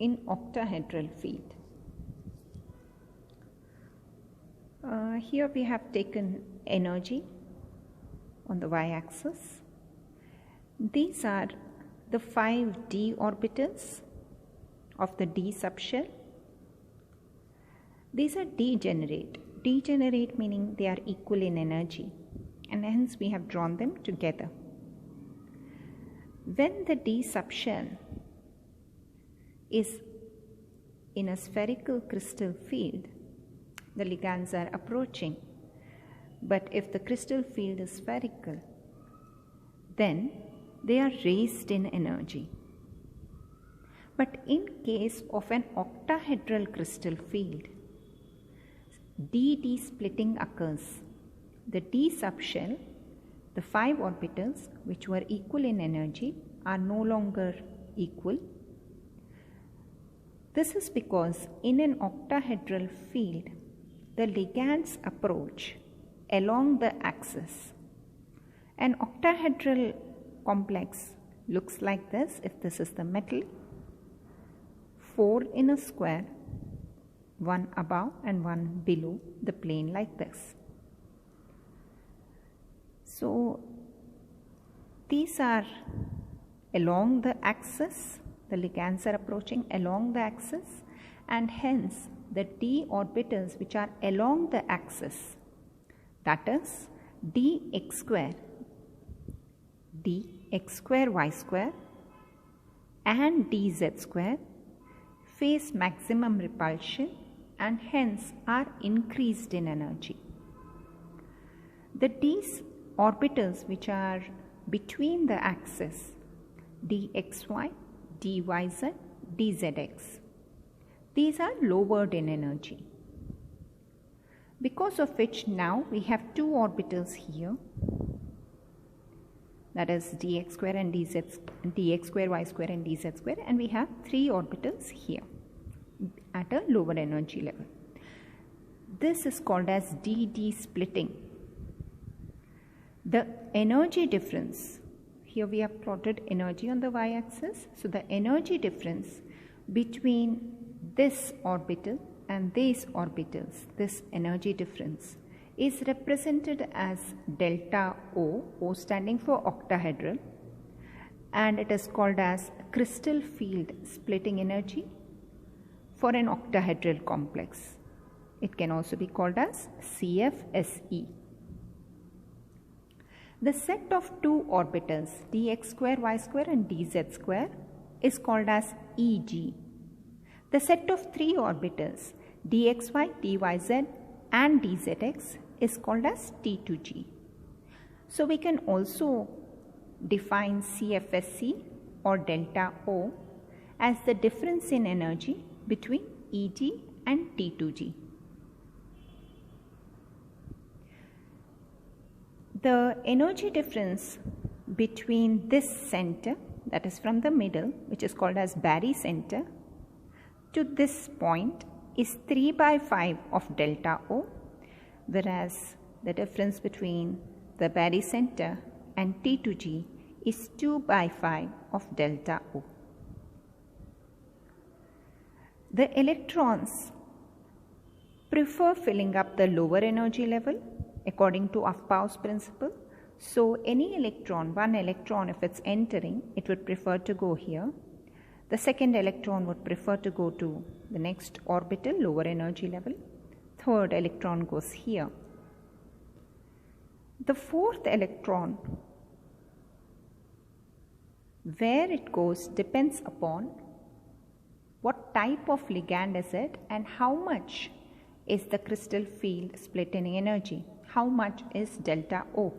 in octahedral field. Here we have taken energy on the y-axis. These are the 5 d orbitals of the d subshell. These are degenerate. Degenerate meaning they are equal in energy, and hence we have drawn them together. When the d subshell is in a spherical crystal field, the ligands are approaching. But if the crystal field is spherical, then they are raised in energy. But in case of an octahedral crystal field, d splitting occurs. The d subshell, the 5 orbitals which were equal in energy, are no longer equal. This is because in an octahedral field, the ligands approach along the axis. An octahedral complex looks like this if this is the metal. 4 in a square, 1 above and 1 below the plane like this. So these are along the axis, the ligands are approaching along the axis, and hence the d orbitals which are along the axis, that is dx square y square and dz square, face maximum repulsion and hence are increased in energy. The d orbitals which are between the axis, dxy, dyz, dzx, these are lowered in energy, because of which now we have 2 orbitals here, that is dx square and dx square y square and dz square, and we have 3 orbitals here at a lower energy level. This is called as d splitting. The energy difference, here we have plotted energy on the y-axis, so the energy difference between this orbital and these orbitals, this energy difference, is represented as delta O, O standing for octahedral, and it is called as crystal field splitting energy for an octahedral complex. It can also be called as CFSE. The set of 2 orbitals, dx square y square and dz square, is called as EG. The set of 3 orbitals, dxy, dyz and dzx, is called as T2G. So we can also define CFSE or delta O as the difference in energy between EG and T2G. The energy difference between this center, that is from the middle, which is called as barycenter, to this point is 3/5 of delta O, whereas the difference between the barycenter and T2G is 2/5 of delta O. The electrons prefer filling up the lower energy level according to Aufbau's principle. So any electron, one electron, if it's entering, it would prefer to go here. The second electron would prefer to go to the next orbital, lower energy level. Third electron goes here. The fourth electron, where it goes depends upon what type of ligand is it and how much is the crystal field splitting energy. How much is delta O?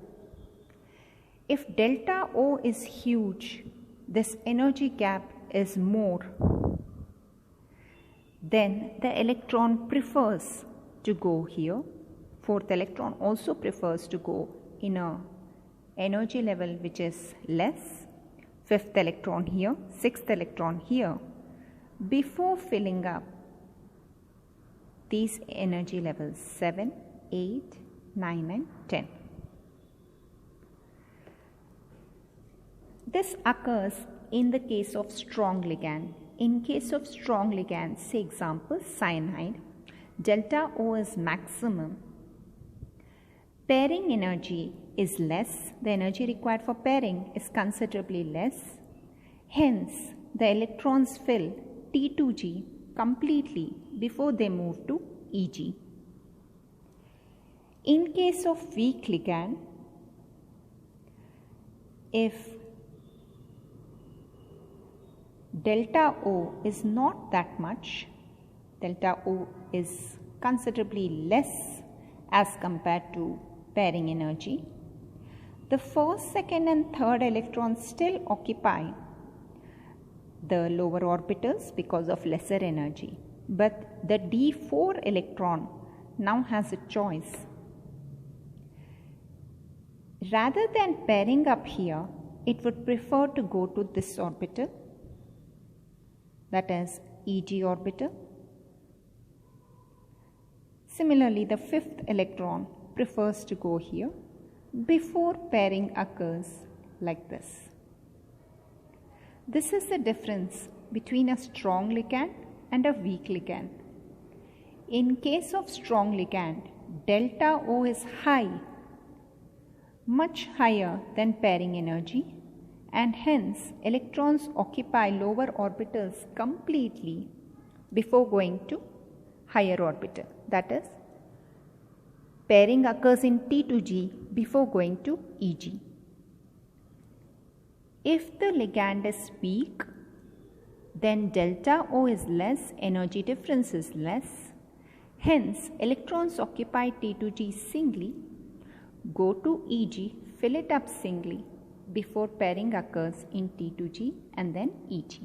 If delta O is huge, this energy gap is more, then the electron prefers to go here. Fourth electron also prefers to go in a energy level which is less. Fifth electron here, sixth electron here, before filling up these energy levels 7, 8, 9 and 10. This occurs in the case of strong ligand. in case of strong ligands, say example cyanide, delta O is maximum. Pairing energy is less, the energy required for pairing is considerably less. Hence, the electrons fill T2G completely before they move to EG. In case of weak ligand, if delta O is not that much, delta O is considerably less as compared to pairing energy, the first, second and third electrons still occupy the lower orbitals because of lesser energy. But the D4 electron now has a choice. Rather than pairing up here, it would prefer to go to this orbital, that is EG orbital. Similarly, the fifth electron prefers to go here before pairing occurs like this. This is the difference between a strong ligand and a weak ligand. In case of strong ligand, delta O is high, much higher than pairing energy, and hence electrons occupy lower orbitals completely before going to higher orbital. That is, pairing occurs in T2G before going to EG. If the ligand is weak, then delta O is less, energy difference is less. Hence, electrons occupy T2G singly, go to EG, fill it up singly before pairing occurs in T2G and then EG.